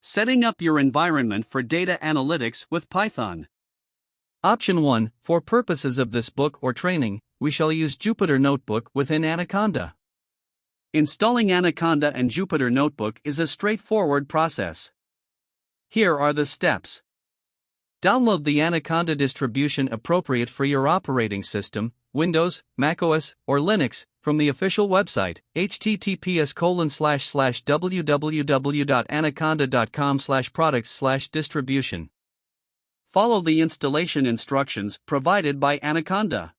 Setting up your environment for data analytics with Python. Option 1. For purposes of this book or training, we shall use Jupyter Notebook within Anaconda. Installing Anaconda and Jupyter Notebook is a straightforward process. Here are the steps. Download the Anaconda distribution appropriate for your operating system, Windows, macOS, or Linux, from the official website, https://www.anaconda.com/products/distribution. Follow the installation instructions provided by Anaconda.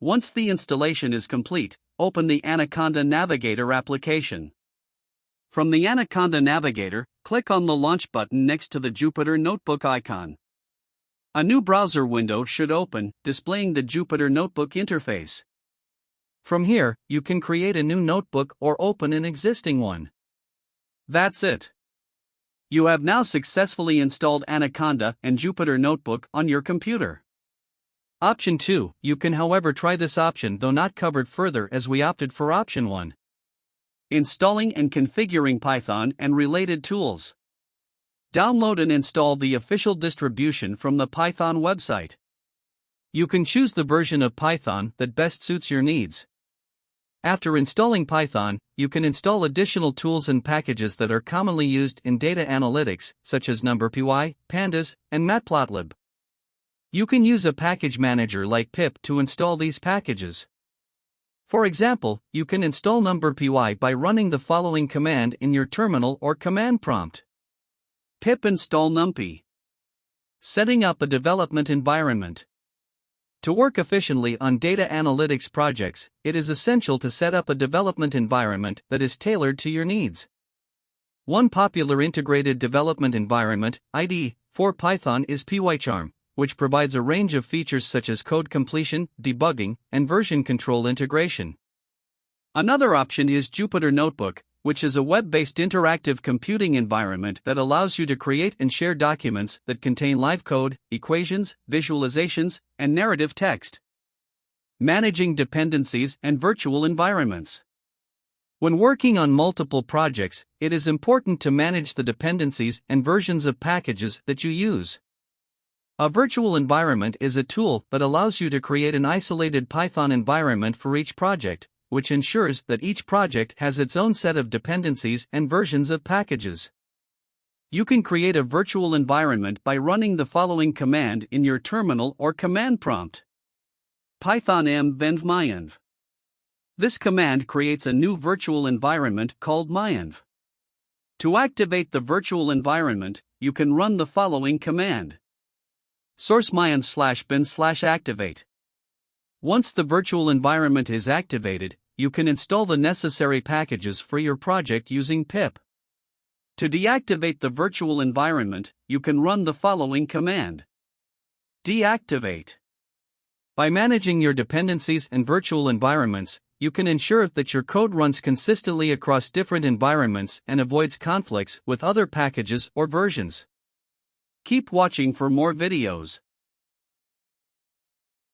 Once the installation is complete, open the Anaconda Navigator application. From the Anaconda Navigator, click on the Launch button next to the Jupyter Notebook icon. A new browser window should open, displaying the Jupyter Notebook interface. From here, you can create a new notebook or open an existing one. That's it. You have now successfully installed Anaconda and Jupyter Notebook on your computer. Option 2. You can however try this option though not covered further as we opted for option 1. Installing and configuring Python and related tools. Download and install the official distribution from the Python website. You can choose the version of Python that best suits your needs. After installing Python, you can install additional tools and packages that are commonly used in data analytics, such as NumPy, Pandas, and Matplotlib. You can use a package manager like pip to install these packages. For example, you can install NumPy by running the following command in your terminal or command prompt. Pip install numpy. Setting up a development environment. To work efficiently on data analytics projects, it is essential to set up a development environment that is tailored to your needs. One popular integrated development environment, IDE, for Python is PyCharm, which provides a range of features such as code completion, debugging, and version control integration. Another option is Jupyter Notebook, which is a web-based interactive computing environment that allows you to create and share documents that contain live code, equations, visualizations, and narrative text. Managing dependencies and virtual environments. When working on multiple projects, it is important to manage the dependencies and versions of packages that you use. A virtual environment is a tool that allows you to create an isolated Python environment for each project, which ensures that each project has its own set of dependencies and versions of packages. You can create a virtual environment by running the following command in your terminal or command prompt. Python env. This command creates a new virtual environment called myenv. To activate the virtual environment, you can run the following command. Source myenv/bin/activate. Once the virtual environment is activated, you can install the necessary packages for your project using pip. To deactivate the virtual environment, you can run the following command. Deactivate. By managing your dependencies and virtual environments, you can ensure that your code runs consistently across different environments and avoids conflicts with other packages or versions. Keep watching for more videos.